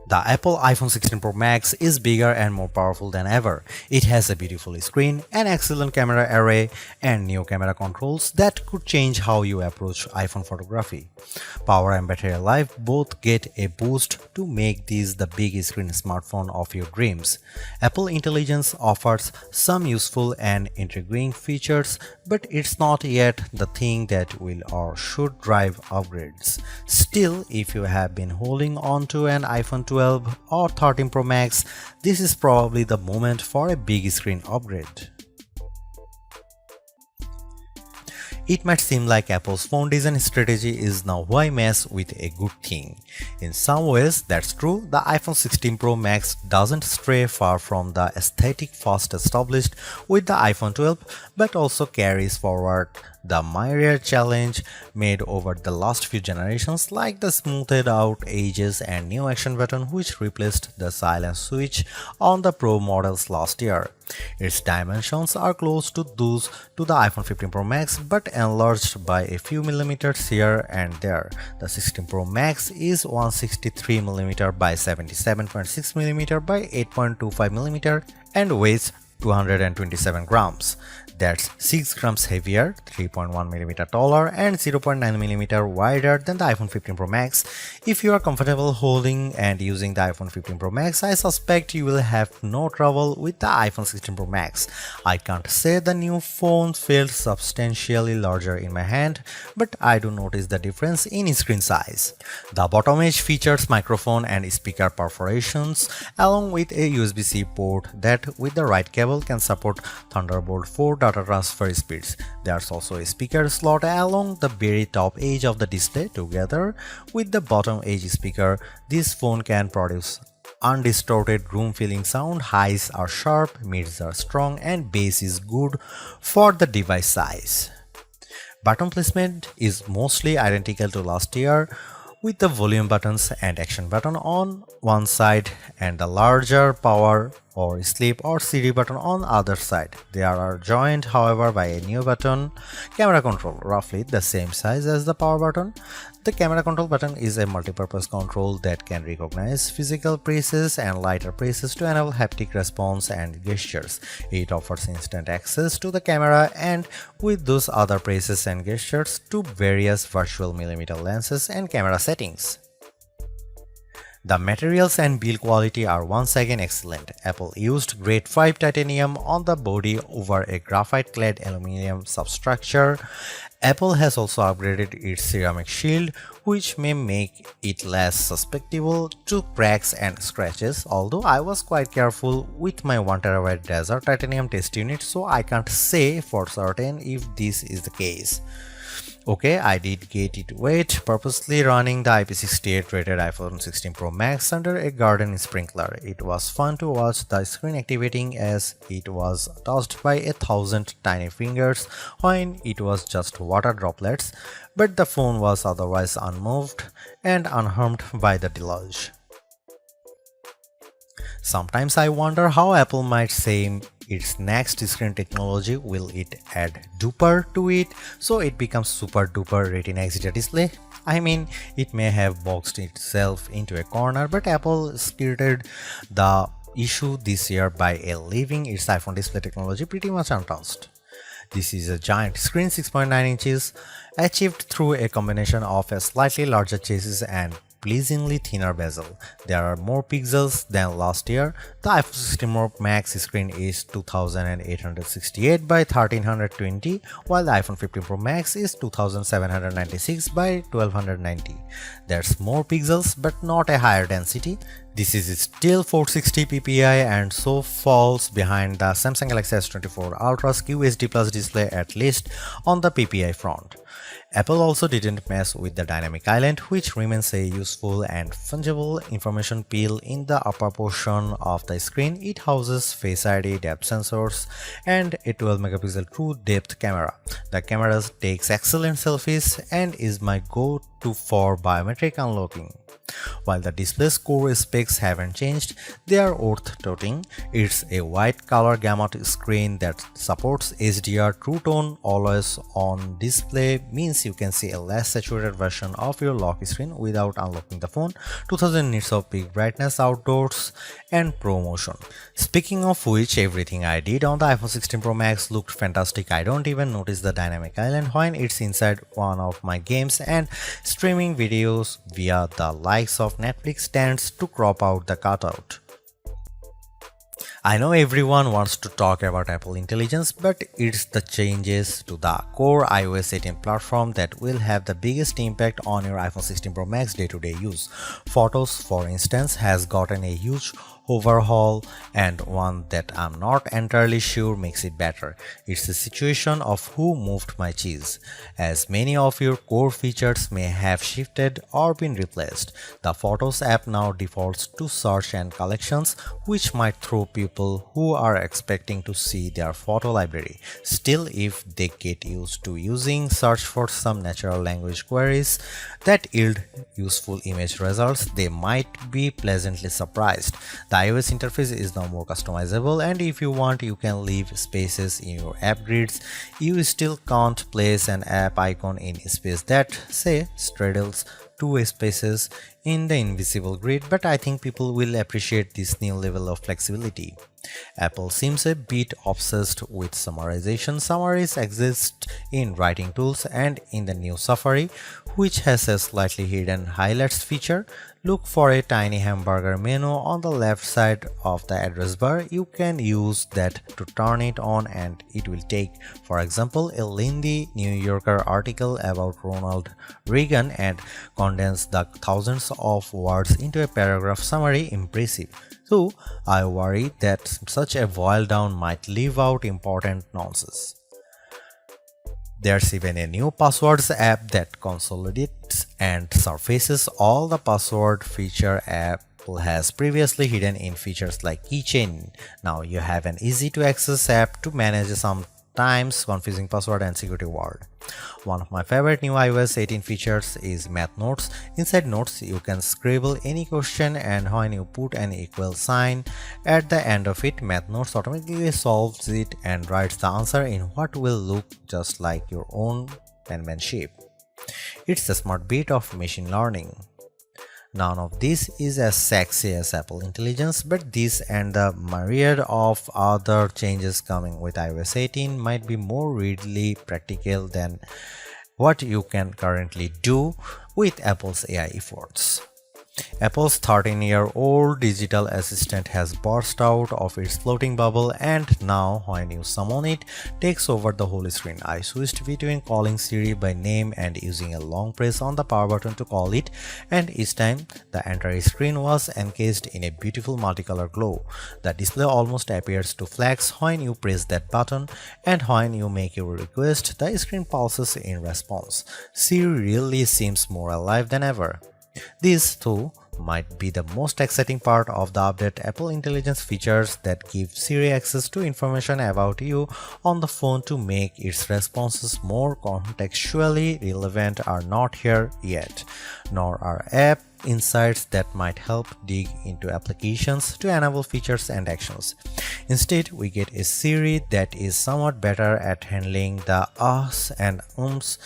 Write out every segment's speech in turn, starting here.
The Apple iPhone 16 Pro Max is bigger and more powerful than ever. It has a beautiful screen, an excellent camera array, and new camera controls that could change how you approach iPhone photography. Power and battery life both get a boost to make this the big screen smartphone of your dreams. Apple Intelligence offers some useful and intriguing features, but it's not yet the thing that will or should drive upgrades. Still, if you have been holding on to an iPhone 12 or 13 Pro Max, this is probably the moment for a big screen upgrade. It might seem like Apple's phone design strategy is now why mess with a good thing. In some ways, that's true. The iPhone 16 Pro Max doesn't stray far from the aesthetic first established with the iPhone 12, but also carries forward the myriad challenge made over the last few generations, like the smoothed out edges and new action button which replaced the silent switch on the Pro models last year. Its dimensions are close to those to the iPhone 15 Pro Max but enlarged by a few millimeters here and there. The 16 Pro Max is 163mm by 77.6mm by 8.25mm and weighs 227 grams. That's 6 grams heavier, 3.1mm taller, and 0.9mm wider than the iPhone 15 Pro Max. If you are comfortable holding and using the iPhone 15 Pro Max, I suspect you will have no trouble with the iPhone 16 Pro Max. I can't say the new phone feels substantially larger in my hand, but I do notice the difference in screen size. The bottom edge features microphone and speaker perforations, along with a USB-C port that, with the right cable, can support Thunderbolt 4 data transfer speeds. There's also a speaker slot along the very top edge of the display. Together with the bottom edge speaker, this phone can produce undistorted room-filling sound. Highs are sharp, mids are strong, and bass is good for the device size. Button placement is mostly identical to last year, with the volume buttons and action button on one side and the larger power or sleep or CD button on the other side. They are joined, however, by a new button, camera control, roughly the same size as the power button. The camera control button is a multi-purpose control that can recognize physical presses and lighter presses to enable haptic response and gestures. It offers instant access to the camera and with those other presses and gestures to various virtual millimeter lenses and camera settings. The materials and build quality are once again excellent. Apple used grade 5 titanium on the body over a graphite-clad aluminum substructure. Apple has also upgraded its ceramic shield, which may make it less susceptible to cracks and scratches, although I was quite careful with my 1TB Desert titanium test unit, so I can't say for certain if this is the case. Okay, I did get it wet, purposely running the IP68 rated iPhone 16 Pro Max under a garden sprinkler. It was fun to watch the screen activating as it was touched by 1,000 tiny fingers when it was just water droplets, but the phone was otherwise unmoved and unharmed by the deluge. Sometimes I wonder how Apple might say its next screen technology. Will it add duper to it so it becomes super duper Retina XDR display? I mean, it may have boxed itself into a corner, but Apple skirted the issue this year by leaving its iPhone display technology pretty much untouched. This is a giant screen, 6.9 inches, achieved through a combination of a slightly larger chassis and pleasingly thinner bezel. There are more pixels than last year. The iPhone 16 Pro Max screen is 2868 by 1320, while the iPhone 15 Pro Max is 2796 by 1290. There's more pixels but not a higher density. This is still 460 ppi and so falls behind the Samsung Galaxy S24 Ultra's QHD Plus display, at least on the ppi front. Apple also didn't mess with the dynamic island, which remains a useful and fungible information peel in the upper portion of the screen. It houses Face ID, depth sensors, and a 12-megapixel true depth camera. The camera takes excellent selfies and is my go-to for biometric unlocking. While the display's core specs haven't changed, they are worth noting. It's a wide color gamut screen that supports HDR True Tone always on display, means you can see a less saturated version of your lock screen without unlocking the phone, 2000 nits of peak brightness outdoors, and Pro Motion. Speaking of which, everything I did on the iPhone 16 Pro Max looked fantastic. I don't even notice the dynamic island when it's inside one of my games, and streaming videos via the likes of Netflix tends to crop out the cutout. I know everyone wants to talk about Apple Intelligence, but it's the changes to the core iOS 18 platform that will have the biggest impact on your iPhone 16 Pro Max day-to-day use. Photos, for instance, has gotten a huge overhaul, and one that I'm not entirely sure makes it better. It's a situation of who moved my cheese, as many of your core features may have shifted or been replaced. The Photos app now defaults to search and collections, which might throw people who are expecting to see their photo library. Still, if they get used to using search for some natural language queries that yield useful image results, they might be pleasantly surprised. The iOS interface is now more customizable, and if you want, you can leave spaces in your app grids. You still can't place an app icon in space that, say, straddles two spaces in the invisible grid, but I think people will appreciate this new level of flexibility. Apple seems a bit obsessed with summarization. Summaries exist in writing tools and in the new Safari, which has a slightly hidden highlights feature. Look for a tiny hamburger menu on the left side of the address bar. You can use that to turn it on, and it will take, for example, a lengthy New Yorker article about Ronald Reagan and condense the thousands of words into a paragraph summary. Impressive. So I worry that such a boil down might leave out important nonsense. There's even a new passwords app that consolidates and surfaces all the password feature Apple has previously hidden in features like keychain. Now you have an easy to access app to manage sometimes confusing password and security word. One of my favorite new iOS 18 features is Math Notes. Inside Notes, you can scribble any question, and when you put an equal sign at the end of it, Math Notes automatically solves it and writes the answer in what will look just like your own penmanship. It's a smart bit of machine learning. None of this is as sexy as Apple Intelligence, but this and the myriad of other changes coming with iOS 18 might be more readily practical than what you can currently do with Apple's AI efforts. Apple's 13-year-old digital assistant has burst out of its floating bubble, and now when you summon it, takes over the whole screen. I switched between calling Siri by name and using a long press on the power button to call it, and each time the entire screen was encased in a beautiful multicolor glow. The display almost appears to flash when you press that button, and when you make your request, the screen pulses in response. Siri really seems more alive than ever. This, too, might be the most exciting part of the update. Apple Intelligence features that give Siri access to information about you on the phone to make its responses more contextually relevant are not here yet, nor are app insights that might help dig into applications to enable features and actions. Instead, we get a Siri that is somewhat better at handling the ahs and ums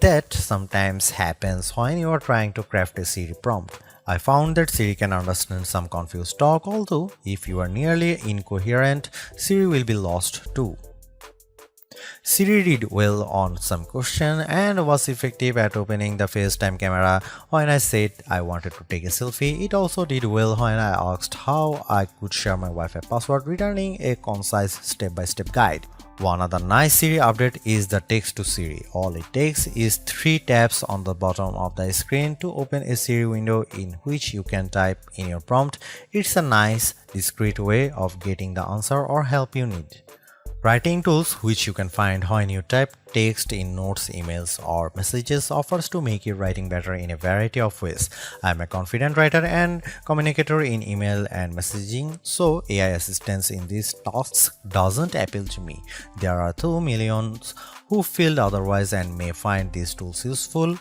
that sometimes happens when you are trying to craft a Siri prompt. I found that Siri can understand some confused talk, although if you are nearly incoherent, Siri will be lost too. Siri did well on some question and was effective at opening the FaceTime camera when I said I wanted to take a selfie. It also did well when I asked how I could share my Wi-Fi password, returning a concise step-by-step guide. One other nice Siri update is the text to Siri. All it takes is 3 taps on the bottom of the screen to open a Siri window in which you can type in your prompt. It's a nice, discreet way of getting the answer or help you need. Writing tools, which you can find when you type text in notes, emails, or messages, offers to make your writing better in a variety of ways. I'm a confident writer and communicator in email and messaging, so AI assistance in these tasks doesn't appeal to me. There are 2 million who feel otherwise and may find these tools useful.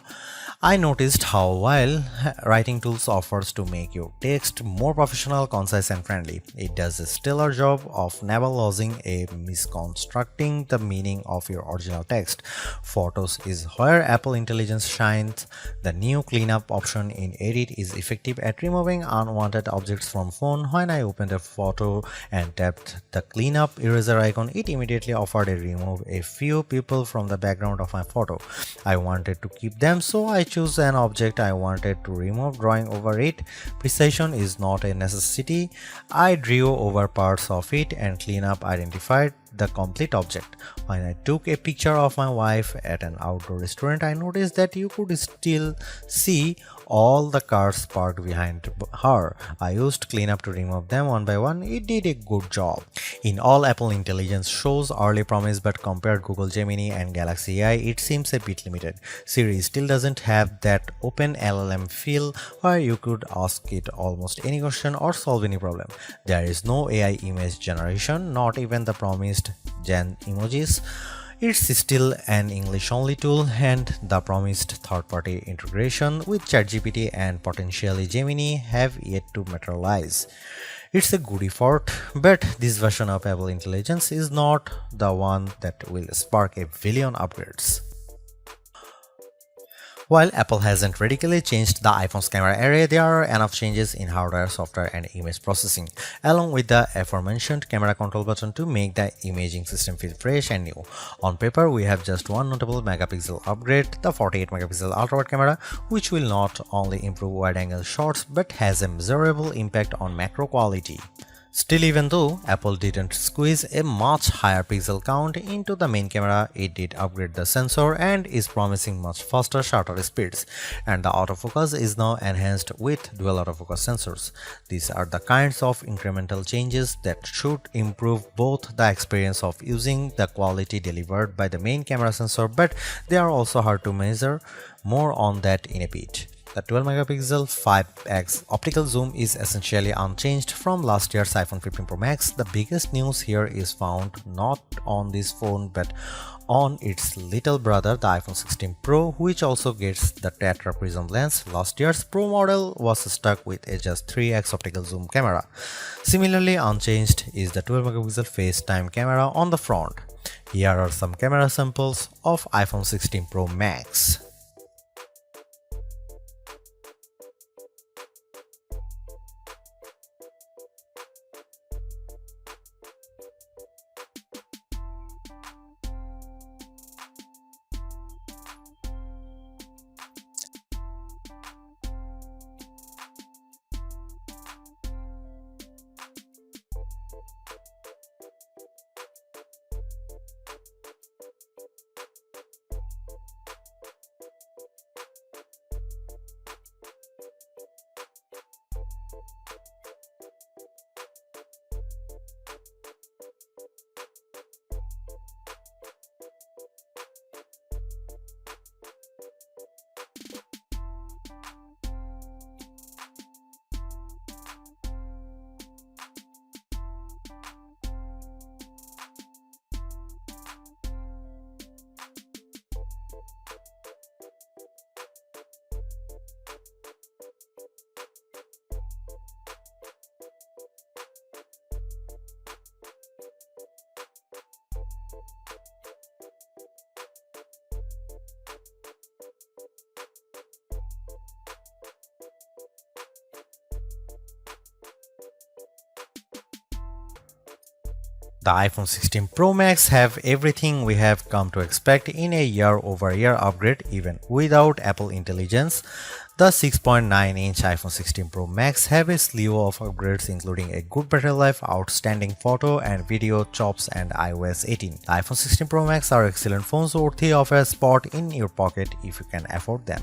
I noticed how while writing tools offers to make your text more professional, concise and friendly, it does a stellar job of never losing a misconstructing the meaning of your original text. Photos is where Apple Intelligence shines. The new cleanup option in Edit is effective at removing unwanted objects from phone. When I opened a photo and tapped the cleanup eraser icon, it immediately offered to remove a few people from the background of my photo. I wanted to keep them, so I choose an object I wanted to remove, drawing over it. Precision is not a necessity. I drew over parts of it and cleanup identified the complete object. When I took a picture of my wife at an outdoor restaurant, I noticed that you could still see all the cars parked behind her. I used cleanup to remove them one by one. It did a good job. In all, Apple Intelligence shows early promise, but compared Google Gemini and Galaxy AI, it seems a bit limited. Siri still doesn't have that open LLM feel where you could ask it almost any question or solve any problem. There is no AI image generation, not even the promised Gen emojis. It's still an English-only tool, and the promised third-party integration with ChatGPT and potentially Gemini have yet to materialize. It's a good effort, but this version of Apple Intelligence is not the one that will spark a billion upgrades. While Apple hasn't radically changed the iPhone's camera array, there are enough changes in hardware, software, and image processing, along with the aforementioned camera control button to make the imaging system feel fresh and new. On paper, we have just one notable megapixel upgrade, the 48-megapixel ultra-wide camera, which will not only improve wide-angle shots but has a measurable impact on macro quality. Still, even though Apple didn't squeeze a much higher pixel count into the main camera, it did upgrade the sensor and is promising much faster shutter speeds, and the autofocus is now enhanced with dual autofocus sensors. These are the kinds of incremental changes that should improve both the experience of using the quality delivered by the main camera sensor, but they are also hard to measure. More on that in a bit. The 12-megapixel 5x optical zoom is essentially unchanged from last year's iPhone 15 Pro Max. The biggest news here is found not on this phone but on its little brother, the iPhone 16 Pro, which also gets the Tetra Prism lens. Last year's Pro model was stuck with a just 3x optical zoom camera. Similarly unchanged is the 12-megapixel FaceTime camera on the front. Here are some camera samples of iPhone 16 Pro Max. The iPhone 16 Pro Max have everything we have come to expect in a year-over-year upgrade even without Apple Intelligence. The 6.9-inch iPhone 16 Pro Max have a slew of upgrades including a good battery life, outstanding photo and video chops and iOS 18. The iPhone 16 Pro Max are excellent phones worthy of a spot in your pocket if you can afford them.